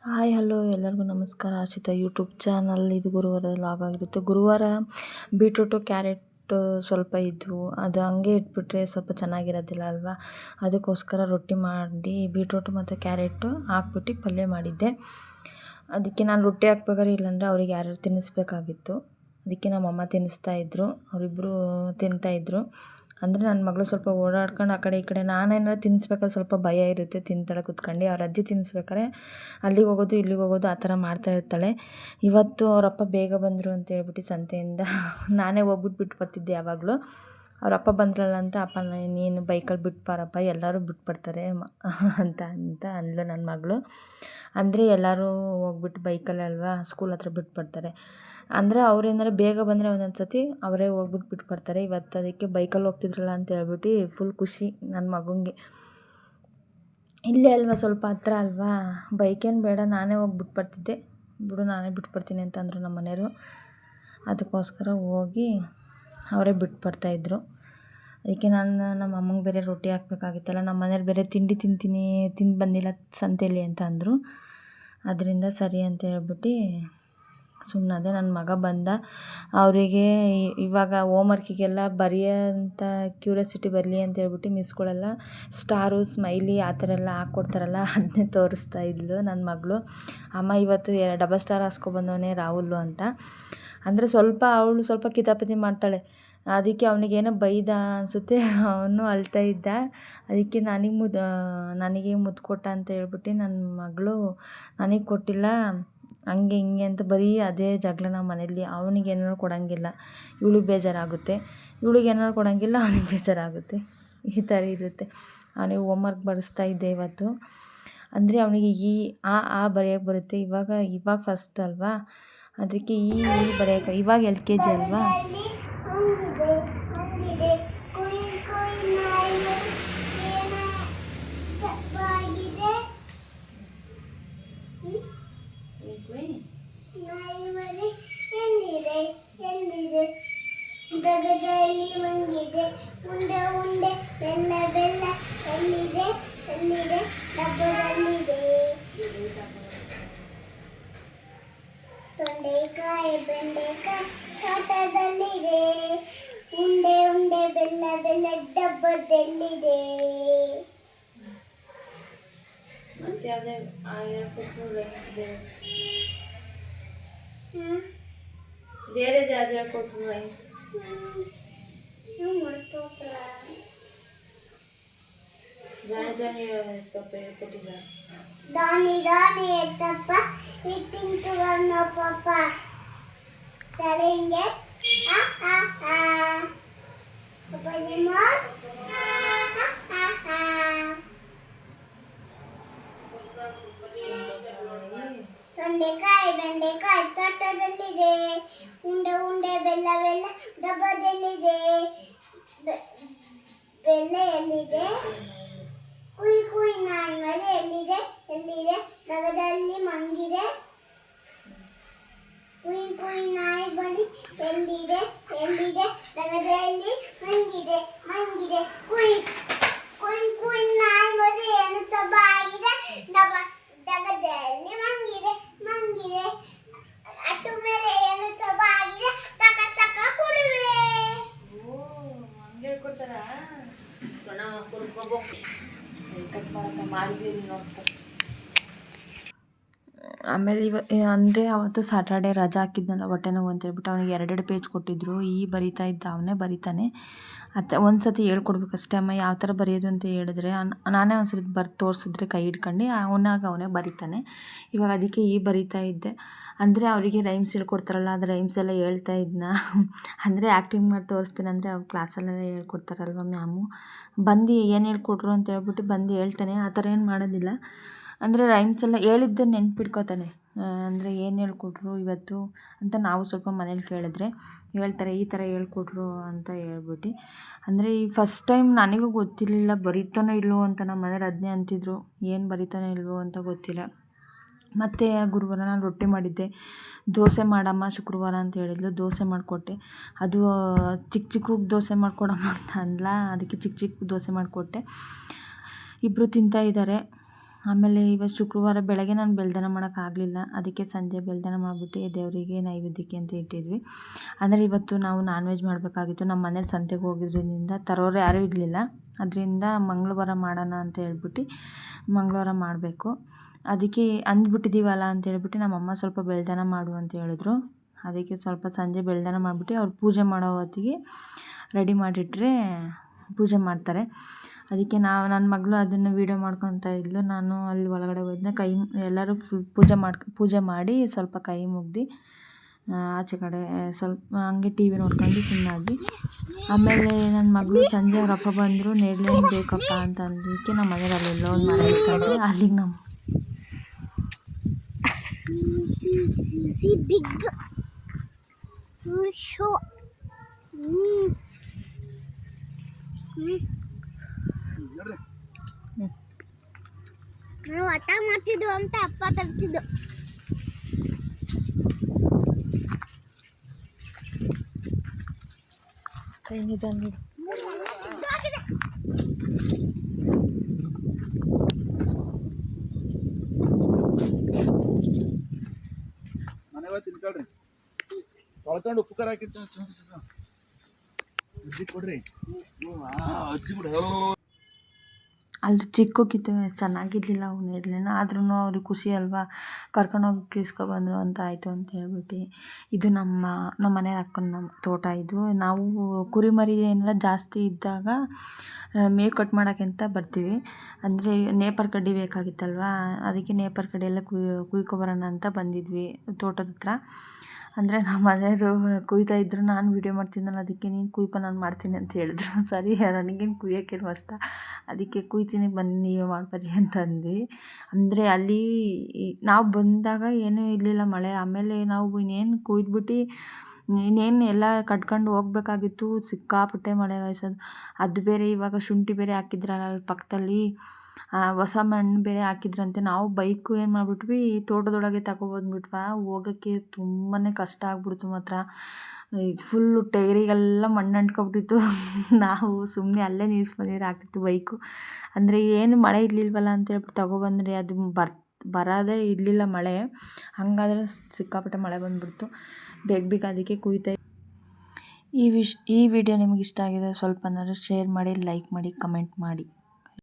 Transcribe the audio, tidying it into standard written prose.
Hi hello ಎಲ್ಲರಿಗೂ ನಮಸ್ಕಾರ. Ashita YouTube channel. ಇದು ಗುರುವಾರದ ವ್ಲಾಗ್ ಆಗಿರುತ್ತೆ. ಗುರುವಾರ ಬೀಟ್ರೂಟು ಕ್ಯಾರೆಟ್ ಸ್ವಲ್ಪ ಇದ್ವು, ಅದು ಹಂಗೆ ಇಟ್ಬಿಟ್ರೆ ಸ್ವಲ್ಪ ಚೆನ್ನಾಗಿರೋದಿಲ್ಲ ಅಲ್ವಾ. ಅದಕ್ಕೋಸ್ಕರ ರೊಟ್ಟಿ ಮಾಡಿ ಬೀಟ್ರೂಟು ಮತ್ತು ಕ್ಯಾರೆಟು ಹಾಕ್ಬಿಟ್ಟು ಪಲ್ಯ ಮಾಡಿದ್ದೆ. ಅದಕ್ಕೆ ನಾನು ರೊಟ್ಟಿ ಹಾಕ್ಬೇಕಾದ್ರೆ ಇಲ್ಲಾಂದರೆ ಅವ್ರಿಗೆ ಯಾರ್ಯಾರು ತಿನ್ನಿಸ್ಬೇಕಾಗಿತ್ತು. ಅದಕ್ಕೆ ನಮ್ಮಮ್ಮ ತಿನ್ನಿಸ್ತಾಯಿದ್ರು, ಅವರಿಬ್ಬರು ತಿಂತಾಯಿದ್ರು. ಅಂದರೆ ನನ್ನ ಮಗಳು ಸ್ವಲ್ಪ ಓಡಾಡ್ಕೊಂಡು ಆ ಕಡೆ ಈ ಕಡೆ, ನಾನೇನಾದ್ರು ತಿನ್ನಿಸ್ಬೇಕಾದ್ರೆ ಸ್ವಲ್ಪ ಭಯ ಇರುತ್ತೆ, ತಿಂತಾಳೆ ಕೂತ್ಕೊಂಡು. ಅವ್ರ ಅಜ್ಜಿ ತಿನ್ನಿಸ್ಬೇಕಾರೆ ಅಲ್ಲಿಗೆ ಹೋಗೋದು ಇಲ್ಲಿಗೆ ಹೋಗೋದು ಆ ಥರ ಮಾಡ್ತಾ ಇರ್ತಾಳೆ. ಇವತ್ತು ಅವರಪ್ಪ ಬೇಗ ಬಂದರು ಅಂತ ಹೇಳ್ಬಿಟ್ಟು ಸಂತೆಯಿಂದ ನಾನೇ ಹೋಗ್ಬಿಟ್ಟು ಬಿಟ್ಟು ಬರ್ತಿದ್ದೆ. ಯಾವಾಗಲೂ ಅವರಪ್ಪ ಬಂದ್ರಲ್ಲ ಅಂತ, ಅಪ್ಪ ನೀನು ಬೈಕಲ್ಲಿ ಬಿಟ್ಟು ಬಾರಪ್ಪ, ಎಲ್ಲರೂ ಬಿಟ್ಟು ಬರ್ತಾರೆ ಅಂತ ಅಂದ್ಲು ನನ್ನ ಮಗಳು. ಅಂದರೆ ಎಲ್ಲರೂ ಹೋಗ್ಬಿಟ್ಟು ಬೈಕಲ್ಲಿ ಅಲ್ವಾ ಸ್ಕೂಲ್ ಹತ್ರ ಬಿಟ್ಟು ಬರ್ತಾರೆ. ಅಂದರೆ ಅವ್ರೇನಾರು ಬೇಗ ಬಂದರೆ ಒಂದೊಂದು ಸತಿ ಅವರೇ ಹೋಗ್ಬಿಟ್ಟು ಬಿಟ್ಟು ಬರ್ತಾರೆ. ಇವತ್ತು ಅದಕ್ಕೆ ಬೈಕಲ್ಲಿ ಹೋಗ್ತಿದ್ರಲ್ಲ ಅಂತ ಹೇಳ್ಬಿಟ್ಟು ಫುಲ್ ಖುಷಿ ನನ್ನ ಮಗನಿಗೆ. ಇಲ್ಲೇ ಅಲ್ವಾ, ಸ್ವಲ್ಪ ಹತ್ರ ಅಲ್ವಾ, ಬೈಕೇನು ಬೇಡ, ನಾನೇ ಹೋಗಿ ಬಿಟ್ಟು ಬರ್ತಿದ್ದೆ. ಬಿಡು ನಾನೇ ಬಿಟ್ಟು ಬರ್ತೀನಿ ಅಂತ ಅಂದರು ನಮ್ಮ ಮನೆಯವರು. ಅದಕ್ಕೋಸ್ಕರ ಹೋಗಿ ಅವರೇ ಬಿಟ್ಟು ಬರ್ತಾಯಿದ್ರು. ಅದಕ್ಕೆ ನಮ್ಮ ಅಮ್ಮಂಗೆ ಬೇರೆ ರೊಟ್ಟಿ ಹಾಕ್ಬೇಕಾಗಿತ್ತಲ್ಲ, ನಮ್ಮ ಮನೇಲಿ ಬೇರೆ ತಿಂಡಿ ತಿಂದು ಬಂದಿಲ್ಲ ಸಂತೆಯಲ್ಲಿ ಅಂತ ಅಂದರು. ಅದರಿಂದ ಸರಿ ಅಂತ ಹೇಳ್ಬಿಟ್ಟು ಸುಮ್ಮನಾದೆ. ನನ್ನ ಮಗ ಬಂದ, ಅವರಿಗೆ ಇವಾಗ ಹೋಮ್ವರ್ಕಿಗೆಲ್ಲ ಬರೆಯೋಂಥ ಕ್ಯೂರಿಯಾಸಿಟಿ ಬರಲಿ ಅಂತ ಹೇಳ್ಬಿಟ್ಟು ಮಿಸ್ಗಳೆಲ್ಲ ಸ್ಟಾರು ಸ್ಮೈಲಿ ಆ ಥರ ಎಲ್ಲ ಹಾಕ್ಕೊಡ್ತಾರಲ್ಲ, ಅದನ್ನೇ ತೋರಿಸ್ತಾ ಇದ್ಲು ನನ್ನ ಮಗಳು. ಅಮ್ಮ ಇವತ್ತು ಡಬಲ್ ಸ್ಟಾರ್ ಹಾಕ್ಸ್ಕೊಬಂದವನೇ ರಾಹುಲ್ ಅಂತ. ಅಂದರೆ ಅವಳು ಸ್ವಲ್ಪ ಕಿತಾಪತಿ ಮಾಡ್ತಾಳೆ. ಅದಕ್ಕೆ ಅವನಿಗೇನೋ ಬೈದ ಅನಿಸುತ್ತೆ, ಅವನು ಅಳ್ತಾ ಇದ್ದ. ಅದಕ್ಕೆ ನನಗೆ ಮುದ್ದು ಕೊಟ್ಟ ಅಂತ ಹೇಳ್ಬಿಟ್ಟು ನನ್ನ ಮಗಳು ನನಗೆ ಕೊಟ್ಟಿಲ್ಲ ಹಂಗೆ ಹಿಂಗೆ ಅಂತ ಬರೀ ಅದೇ ಜಗಳ ನಮ್ಮ ಮನೇಲಿ. ಅವನಿಗೆ ಏನಾರು ಕೊಡೋಂಗಿಲ್ಲ, ಇವಳಿಗೆ ಬೇಜಾರಾಗುತ್ತೆ, ಇವಳಿಗೆ ಏನಾರು ಕೊಡೋಂಗಿಲ್ಲ, ಅವನಿಗೆ ಬೇಜಾರಾಗುತ್ತೆ. ಈ ಥರ ಇರುತ್ತೆ. ಅವನಿಗೆ ಹೋಮ್ವರ್ಕ್ ಬರೆಸ್ತಾ ಇದ್ದೆ ಇವತ್ತು. ಅಂದರೆ ಅವನಿಗೆ ಆ ಬರೆಯೋಕ್ಕೆ ಬರುತ್ತೆ. ಇವಾಗ ಫಸ್ಟ್ ಅಲ್ವಾ, ಅದಕ್ಕೆ ಈ ಬರೆಯೋಕ್ಕೆ ಇವಾಗ LKG ಅಲ್ವಾ. ಗಗದಲ್ಲಿ ಮಂಗಿದೆ ಉಂಡೆ ಉಂಡೆ ಬೆಲ್ಲ ಬೆಲ್ಲ ಎಲ್ಲಿದೆ ಎಲ್ಲಿದೆ ಡಬ್ಬದಲ್ಲಿದೆ. ತೊಂಡೆಕಾಯಿ ಬೆಂಡೆಕಾಯಿ ತೋಟದಲ್ಲಿದೆ, ಉಂಡೆ ಉಂಡೆ ಬೆಲ್ಲ ಬೆಲ್ಲ ಡಬ್ಬದಲ್ಲಿದೆ. ಮತ್ತೆ ಅದೇ ಬೇರೆದು ಯಾವ್ದು ಹೇಳ್ಕೊಟ್ರು ರೈಮ್ಸ್? ದಾನಿ ದಾನಿ ಎತ್ತಪ್ಪ ಇಟ್ಟಿಂಟು ಪಪ್ಪ ತಲೆಂಗೆ ತೊಂಡೆಕಾಯಿ ಬೆಂಡೆಕಾಯಿ ತೋಟದಲ್ಲಿದೆ, ಉಂಡೆ ಉಂಡೆ ಬೆಲ್ಲ ಬೆಲ್ಲ ಡಬ್ಬದಲ್ಲಿದೆ. ಬೆಲ್ಲ ಎಲ್ಲಿದೆ, ಕುಯ್ ಕುಯ್ ನಾಯಿ ಮರಿ ಎಲ್ಲಿದೆ ಎಲ್ಲಿದೆ ಡಗದಲ್ಲಿ ಮಂಗಿದೆ. ಕುಯ್ ಕುಯ್ ನಾಯಿ ಬಳಿ ಎಲ್ಲಿದೆ ಎಲ್ಲಿದೆ ಡಗದಲ್ಲಿ ಮಂಗಿದೆ ಮಂಗಿದೆ. ಕುಯ್ ಕುಯ್ ಕುಯ್ ನಾಯಿ ಮರಿ ಏನು ತಬ್ಬ ಆಗಿದೆ, ಡಗದಲ್ಲಿ ಮಂಗಿದೆ ಮಂಗಿದೆ. ಅಟ್ಟು ಮೇಲೆ ಏನು ತಬ್ಬ ಆಗಿದೆ, ತಕ ತಕ ಕೊಡುವೆ. ಹೇಳ್ಕೊಡ್ತಾರ ಕಟ್ ಮಾಡಕ್ಕೆ ಮಾಡಿದ್ದೀರಿ ನೋಡ್ಕೊ. ಆಮೇಲೆ ಅಂದರೆ ಅವತ್ತು ಸ್ಯಾಟರ್ಡೇ ರಜಾ ಹಾಕಿದ್ನಲ್ಲ, ಹೊಟ್ಟೆ ನೋವು ಅಂತ ಹೇಳ್ಬಿಟ್ಟು ಅವನಿಗೆ 2 ಪೇಜ್ ಕೊಟ್ಟಿದ್ದರು. ಬರಿತಾ ಇದ್ದ, ಅವನೇ ಬರಿತಾನೆ. ಒಂದು ಸತಿ ಹೇಳ್ಕೊಡ್ಬೇಕಷ್ಟೇ. ಅಮ್ಮ ಯಾವ ಥರ ಬರೆಯೋದು ಅಂತ ಹೇಳಿದ್ರೆ ನಾನೇ ಒಂದು ಸರಿ ತೋರಿಸಿದ್ರೆ ಕೈ ಹಿಡ್ಕೊಂಡು ಅವನೇ ಬರಿತಾನೆ. ಇವಾಗ ಅದಕ್ಕೆ ಬರಿತಾ ಇದ್ದೆ. ಅಂದರೆ ಅವರಿಗೆ ರೈಮ್ಸ್ ಹೇಳ್ಕೊಡ್ತಾರಲ್ಲ, ಅದು ರೈಮ್ಸ್ ಎಲ್ಲ ಹೇಳ್ತಾ ಇದ್ನ. ಅಂದರೆ ಆ್ಯಕ್ಟಿಂಗ್ ಮಾಡಿ ತೋರಿಸ್ತೀನಿ ಅಂದರೆ ಅವ್ರು ಕ್ಲಾಸಲ್ಲೆಲ್ಲ ಹೇಳ್ಕೊಡ್ತಾರಲ್ವ ಮ್ಯಾಮು. ಬಂದು ಏನು ಹೇಳ್ಕೊಟ್ರು ಅಂತ ಹೇಳ್ಬಿಟ್ಟು ಬಂದು ಹೇಳ್ತಾನೆ. ಆ ಥರ ಏನು ಮಾಡೋದಿಲ್ಲ. ಅಂದರೆ ರೈಮ್ಸ್ ಎಲ್ಲ ಹೇಳಿದ್ದೆ ನೆನ್ಪಿಟ್ಕೋತಾನೆ. ಅಂದರೆ ಏನು ಹೇಳ್ಕೊಟ್ರು ಇವತ್ತು ಅಂತ ನಾವು ಸ್ವಲ್ಪ ಮನೇಲಿ ಕೇಳಿದ್ರೆ ಹೇಳ್ತಾರೆ, ಈ ಥರ ಹೇಳ್ಕೊಟ್ರು ಅಂತ ಹೇಳ್ಬಿಟ್ಟು. ಅಂದರೆ ಫಸ್ಟ್ ಟೈಮ್ ನನಗೂ ಗೊತ್ತಿರಲಿಲ್ಲ ಬರೀತಾನೋ ಇಲ್ವೋ ಅಂತ. ನಮ್ಮ ಮನೇಲಿ ಅದನ್ನೇ ಅಂತಿದ್ರು, ಏನು ಬರೀತಾನೋ ಇಲ್ವೋ ಅಂತ ಗೊತ್ತಿಲ್ಲ. ಮತ್ತು ಗುರುವಾರ ನಾನು ರೊಟ್ಟಿ ಮಾಡಿದ್ದೆ. ದೋಸೆ ಮಾಡಮ್ಮ ಶುಕ್ರವಾರ ಅಂತ ಹೇಳಿದ್ಲು, ದೋಸೆ ಮಾಡಿಕೊಟ್ಟೆ. ಅದು ಚಿಕ್ಕ ದೋಸೆ ಮಾಡಿಕೊಡಮ್ಮ ಅಂತ ಅಂದ್ಲ, ಅದಕ್ಕೆ ಚಿಕ್ಕ ದೋಸೆ ಮಾಡಿಕೊಟ್ಟೆ. ಇಬ್ಬರು ತಿಂತಾಯಿದ್ದಾರೆ. ಆಮೇಲೆ ಇವತ್ತು ಶುಕ್ರವಾರ ಬೆಳಗ್ಗೆ ನಾನು ಬೆಳ್ದನ ಮಾಡೋಕ್ಕಾಗಲಿಲ್ಲ, ಅದಕ್ಕೆ ಸಂಜೆ ಬೆಳ್ದನ ಮಾಡಿಬಿಟ್ಟು ದೇವರಿಗೆ ನೈವೇದ್ಯಕ್ಕೆ ಅಂತ ಇಟ್ಟಿದ್ವಿ. ಅಂದರೆ ಇವತ್ತು ನಾವು ನಾನ್ ವೆಜ್ ಮಾಡಬೇಕಾಗಿತ್ತು. ನಮ್ಮ ಮನೇಲಿ ಸಂತೆಗೆ ಹೋಗಿದ್ರಿಂದ ತರೋರು ಯಾರೂ ಇರಲಿಲ್ಲ. ಅದರಿಂದ ಮಂಗಳವಾರ ಮಾಡೋಣ ಅಂತ ಹೇಳ್ಬಿಟ್ಟು ಮಂಗಳವಾರ ಮಾಡಬೇಕು. ಅದಕ್ಕೆ ಅಂದ್ಬಿಟ್ಟಿದ್ದೀವಲ್ಲ ಅಂತ ಹೇಳ್ಬಿಟ್ಟು ನಮ್ಮಮ್ಮ ಸ್ವಲ್ಪ ಬೆಳ್ದನ ಮಾಡು ಅಂತ ಹೇಳಿದ್ರು. ಅದಕ್ಕೆ ಸ್ವಲ್ಪ ಸಂಜೆ ಬೆಳ್ದನ ಮಾಡಿಬಿಟ್ಟು ಅವ್ರು ಪೂಜೆ ಮಾಡೋ ಹೊತ್ತಿಗೆ ರೆಡಿ ಮಾಡಿಟ್ರೆ ಪೂಜೆ ಮಾಡ್ತಾರೆ. ಅದಕ್ಕೆ ನನ್ನ ಮಗಳು ಅದನ್ನು ವೀಡಿಯೋ ಮಾಡ್ಕೊತಾ ಇದ್ಲು. ನಾನು ಅಲ್ಲಿ ಒಳಗಡೆ ಹೋದ್ನ ಎಲ್ಲರೂ ಪೂಜೆ ಮಾಡಿ ಸ್ವಲ್ಪ ಕೈ ಮುಗ್ದು ಆಚೆ ಕಡೆ ಸ್ವಲ್ಪ ಹಂಗೆ ಟಿ ವಿ ನೋಡ್ಕೊಂಡು ಸುಮ್ಮನಾದ್ವಿ. ಆಮೇಲೆ ನನ್ನ ಮಗಳು ಸಂಜೆ ಅವ್ರ ಅಪ್ಪ ಬಂದರು, ನೇರಳೆ ಬೇಕಪ್ಪ ಅಂತ ಅಂದಿದ್ದಕ್ಕೆ ನಮ್ಮ ಮನೇಲಿ ಅಲ್ಲೆಲ್ಲೋ ಒಂದು ಮರ ಇತ್ತಂತೆ, ಅಲ್ಲಿಗೆ ನಮ್ಮ ನಾವು ಆಟ ಮಾಡ್ತಿದ್ವು ಅಂತ ಅಪ್ಪ ತರ್ತಿದ್ದು. ತಿನ್ಕೊಳ್ರಿ, ತೊಳ್ಕೊಂಡು ಉಪ್ಪು ಖಾರ ಹಾಕಿತ್ತು ಅಜ್ಜಿ ಕೊಡ್ರಿ. ಅಜ್ಜಿ ಬಿಡ ಅಲ್ಲಿ ಚಿಕ್ಕಕ್ಕಿತ್ತು, ಚೆನ್ನಾಗಿರ್ಲಿಲ್ಲ ಅವು ನೇರಳೆನ. ಆದ್ರೂ ಅವ್ರಿಗೆ ಖುಷಿ ಅಲ್ವಾ, ಕರ್ಕೊಂಡೋಗಿ ಇಸ್ಕೊಬಂದರು ಅಂತ ಆಯಿತು ಅಂತ ಹೇಳ್ಬಿಟ್ಟು. ಇದು ನಮ್ಮ ಮನೆ ಅಕ್ಕನ ತೋಟ. ಇದು ನಾವು ಕುರಿಮರಿ ಏನಾರ ಜಾಸ್ತಿ ಇದ್ದಾಗ ಮೇವು ಕಟ್ ಮಾಡೋಕ್ಕೆ ಅಂತ ಬರ್ತೀವಿ. ಅಂದರೆ ನೇಪರ್ ಕಡ್ಡಿ ಬೇಕಾಗಿತ್ತಲ್ವ, ಅದಕ್ಕೆ ನೇಪರ್ ಕಡ್ಡಿ ಎಲ್ಲ ಕುಯ್ಕೊಬರೋಣ ಅಂತ ಬಂದಿದ್ವಿ ತೋಟದ ಹತ್ರ. ಅಂದರೆ ನಮ್ಮ ಮನೆಯವರು ಕುಯ್ತಾ ಇದ್ರು, ನಾನು ವೀಡಿಯೋ ಮಾಡ್ತಿದ್ದನಲ್ಲ, ಅದಕ್ಕೆ ನೀನು ಕುಯ್ಪ ನಾನು ಮಾಡ್ತೀನಿ ಅಂತ ಹೇಳಿದ್ರು. ಸರಿ, ನನಗೇನು ಕುಯ್ಯೋಕ್ಕೇನು ಕಷ್ಟ, ಅದಕ್ಕೆ ಕುಯ್ತೀನಿ ಬನ್ನಿ ನೀವೇ ಮಾಡ್ಬರ್ರಿ ಅಂತ ಅಂದ್ವಿ. ಅಂದರೆ ಅಲ್ಲಿ ನಾವು ಬಂದಾಗ ಏನೂ ಇರಲಿಲ್ಲ ಮಳೆ. ಆಮೇಲೆ ನಾವು ಇನ್ನೇನು ಕುಯ್ದುಬಿಟ್ಟು ಇನ್ನೇನು ಎಲ್ಲ ಕಟ್ಕೊಂಡು ಹೋಗ್ಬೇಕಾಗಿತ್ತು. ಸಿಕ್ಕಾಪಟ್ಟೆ ಮಳೆ ಗಾಯ್ಸೋದು. ಅದು ಬೇರೆ ಇವಾಗ ಶುಂಠಿ ಬೇರೆ ಹಾಕಿದ್ರಲ್ಲ ಅಲ್ಲಿ ಪಕ್ಕದಲ್ಲಿ, ಹೊಸ ಮಣ್ಣು ಬೇರೆ ಹಾಕಿದ್ರಂತೆ. ನಾವು ಬೈಕು ಏನು ಮಾಡಿಬಿಟ್ವಿ, ತೋಟದೊಳಗೆ ತಗೊಬಂದ್ಬಿಟ್ವಾ. ಹೋಗೋಕ್ಕೆ ತುಂಬಾ ಕಷ್ಟ ಆಗ್ಬಿಡ್ತು ಮಾತ್ರ. ಫುಲ್ಲು ಟೈರಿಗೆಲ್ಲ ಮಣ್ಣು ಅಂಟ್ಕೊಬಿಟ್ಟಿತ್ತು. ನಾವು ಸುಮ್ಮನೆ ಅಲ್ಲೇ ನಿಲ್ಲಿಸ್ಬಂದಿದ್ರೆ ಆಗ್ತಿತ್ತು ಬೈಕು. ಅಂದರೆ ಏನು ಮಳೆ ಇರಲಿಲ್ವಲ್ಲ ಅಂತೇಳ್ಬಿಟ್ಟು ತಗೊಬಂದರೆ ಅದು ಬರೋದೇ ಇರಲಿಲ್ಲ ಮಳೆ. ಹಾಗಾದ್ರೆ ಸಿಕ್ಕಾಪಟ್ಟೆ ಮಳೆ ಬಂದುಬಿಡ್ತು. ಬೇಗ ಅದಕ್ಕೆ ಕುಯ್ತಾ. ಈ ವಿಡಿಯೋ ನಿಮಗೆ ಇಷ್ಟ ಆಗಿದೆ ಸ್ವಲ್ಪನಾದ್ರು ಶೇರ್ ಮಾಡಿ, ಲೈಕ್ ಮಾಡಿ, ಕಮೆಂಟ್ ಮಾಡಿ.